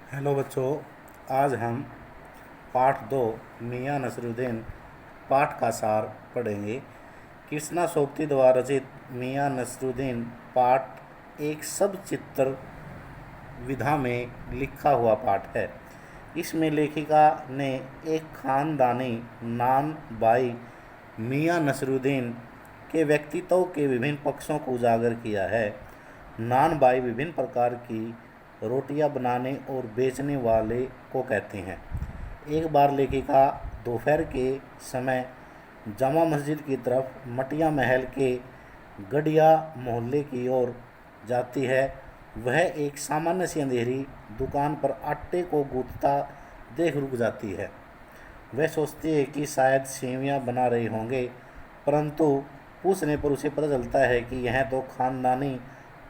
Hello बच्चों। आज हम पाठ 2 मियाँ नसरुद्दीन पाठ का सार पढ़ेंगे। कृष्णा सोबती द्वारा रचित मियाँ नसरुद्दीन पाठ एक सब चित्र विधा में लिखा हुआ पाठ है। इसमें लेखिका ने एक खानदानी नान बाई मियाँ नसरुद्दीन के व्यक्तित्व के विभिन्न पक्षों को उजागर किया है। नान बाई विभिन्न प्रकार की रोटियां बनाने और बेचने वाले को कहते हैं। एक बार लेखिका दोपहर के समय जामा मस्जिद की तरफ मटिया महल के गढ़िया मोहल्ले की ओर जाती है। वह एक सामान्य सी अंधेरी दुकान पर आटे को गूंथता देख रुक जाती है। वह सोचती है कि शायद सेवियां बना रहे होंगे, परंतु पूछने पर उसे पता चलता है कि यह तो खानदानी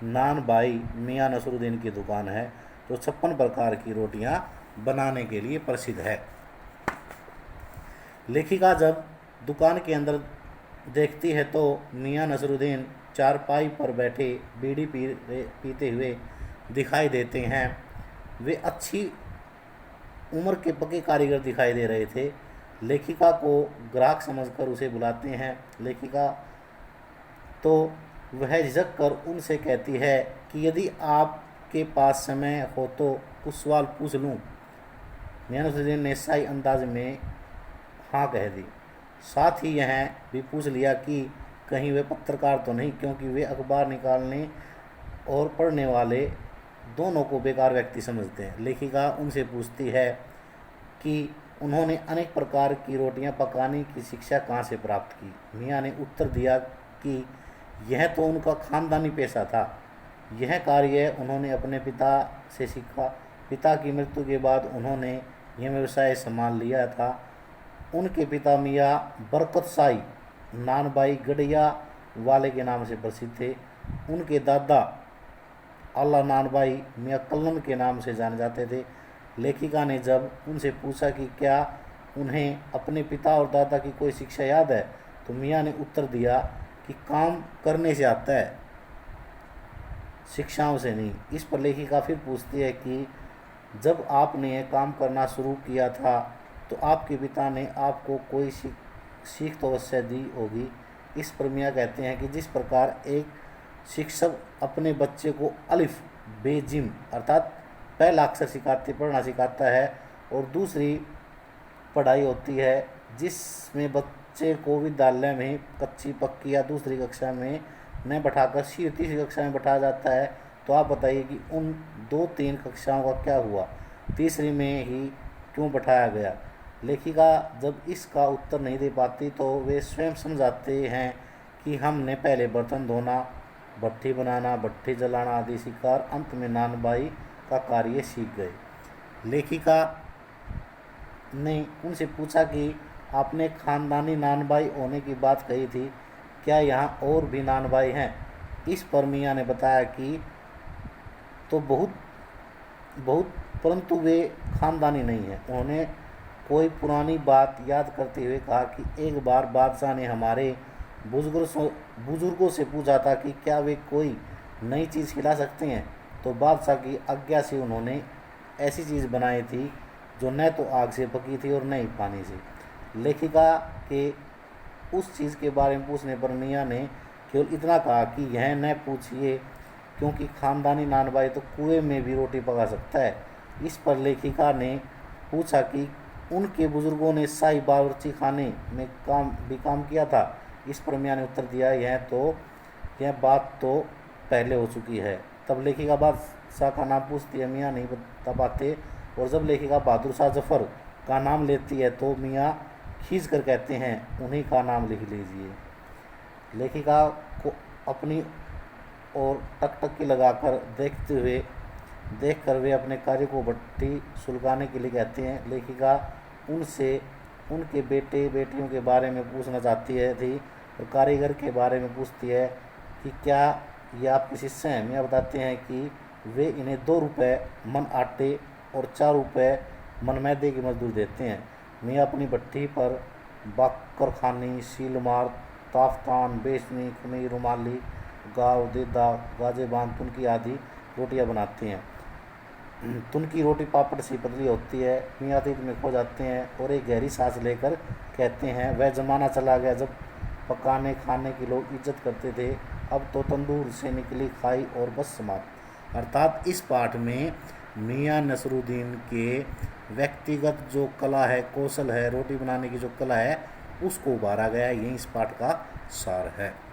नान बाई मियाँ नसरुद्दीन की दुकान है, जो 56 प्रकार की रोटियां बनाने के लिए प्रसिद्ध है। लेखिका जब दुकान के अंदर देखती है तो मियाँ नसरुद्दीन चारपाई पर बैठे बीड़ी पीते हुए दिखाई देते हैं। वे अच्छी उम्र के पक्के कारीगर दिखाई दे रहे थे। लेखिका को ग्राहक समझकर उसे बुलाते हैं। लेखिका तो वह झिझक कर उनसे कहती है कि यदि आपके पास समय हो तो कुछ सवाल पूछ लूँ। मियाँ नसरुद्दीन ने शाही अंदाज में हाँ कह दी। साथ ही यह भी पूछ लिया कि कहीं वे पत्रकार तो नहीं, क्योंकि वे अखबार निकालने और पढ़ने वाले दोनों को बेकार व्यक्ति समझते हैं। लेखिका उनसे पूछती है कि उन्होंने अनेक प्रकार की रोटियां पकाने की शिक्षा कहाँ से प्राप्त की। मियाँ ने उत्तर दिया कि यह तो उनका खानदानी पेशा था। यह कार्य उन्होंने अपने पिता से सीखा। पिता की मृत्यु के बाद उन्होंने यह व्यवसाय संभाल लिया था। उनके पिता मियाँ बरकत शाही नानबाई गढ़िया वाले के नाम से प्रसिद्ध थे। उनके दादा अल्लाह नानबाई मियाँ कल्लन के नाम से जाने जाते थे। लेखिका ने जब उनसे पूछा कि क्या उन्हें अपने पिता और दादा की कोई शिक्षा याद है, तो मियाँ ने उत्तर दिया कि काम करने से आता है, शिक्षाओं से नहीं। इस पर लेखिका फिर पूछती है कि जब आपने काम करना शुरू किया था तो आपके पिता ने आपको कोई सीख तो अवश्य दी होगी। इस पर मियाँ कहते हैं कि जिस प्रकार एक शिक्षक अपने बच्चे को अलिफ बेजिम अर्थात पहला अक्षर पढ़ना सिखाता है, और दूसरी पढ़ाई होती है जिसमें बच्चे को विद्यालय में कच्ची पक्की या दूसरी कक्षा में न बैठाकर तीसरी कक्षा में बैठाया जाता है, तो आप बताइए कि उन 2-3 कक्षाओं का क्या हुआ, तीसरी में ही क्यों बैठाया गया। लेखिका जब इसका उत्तर नहीं दे पाती तो वे स्वयं समझाते हैं कि हमने पहले बर्तन धोना, भट्ठी बनाना, भट्ठी जलाना आदि सीखा और अंत में नानबाई का कार्य सीख गए। लेखिका ने उनसे पूछा कि आपने खानदानी नानबाई होने की बात कही थी, क्या यहाँ और भी नानबाई हैं। इस पर मियाँ ने बताया कि तो बहुत बहुत, परंतु वे खानदानी नहीं हैं। उन्होंने कोई पुरानी बात याद करते हुए कहा कि एक बार बादशाह ने हमारे बुजुर्गों से पूछा था कि क्या वे कोई नई चीज़ खिला सकते हैं, तो बादशाह की आज्ञा से उन्होंने ऐसी चीज़ बनाई थी जो न तो आग से पकी थी और न ही पानी से। लेखिका के उस चीज़ के बारे में पूछने पर मियाँ ने केवल इतना कहा कि यह न पूछिए, क्योंकि खानदानी नानबाई तो कुएं में भी रोटी पका सकता है। इस पर लेखिका ने पूछा कि उनके बुजुर्गों ने शाही बावर्ची खाने में काम किया था। इस पर मियाँ ने उत्तर दिया यह बात तो पहले हो चुकी है। तब लेखिका बादशाह का नाम पूछती है, मियाँ नहीं बता पाते, और जब लेखिका बहादुर शाह जफ़र का नाम लेती है तो मियाँ खींच कर कहते हैं उन्हीं का नाम लिख लीजिए। लेखिका को अपनी और टकटकी लगाकर देखकर वे अपने कार्य को भट्टी सुलगाने के लिए कहते हैं। लेखिका उनसे उनके बेटे बेटियों के बारे में पूछना चाहती है थी और कारीगर के बारे में पूछती है कि क्या ये आपके शिष्य हैं। मियाँ बताते हैं कि वे इन्हें 2 रुपये मन आटे और 4 रुपये मन मैदे की मजदूर देते हैं। मियाँ अपनी भट्टी पर बाकर खानी, सीलमार, ताफ्तान, बेसनी, खमीर, रुमाली, गाव, देदा, गाजे बांध, तुनकी आदि रोटियां बनाते हैं। तुन की रोटी पापड़ सी पतली होती है, मियाँ अतीत में खो जाते हैं और एक गहरी सांस लेकर कहते हैं, वह ज़माना चला गया जब पकाने खाने की लोग इज्जत करते थे, अब तो तंदूर से निकली खाई और बस समाप्त। अर्थात इस पाठ में मियाँ नसरुद्दीन के व्यक्तिगत जो कला है, कौशल है, रोटी बनाने की जो कला है, उसको उभारा गया है। यही इस पाठ का सार है।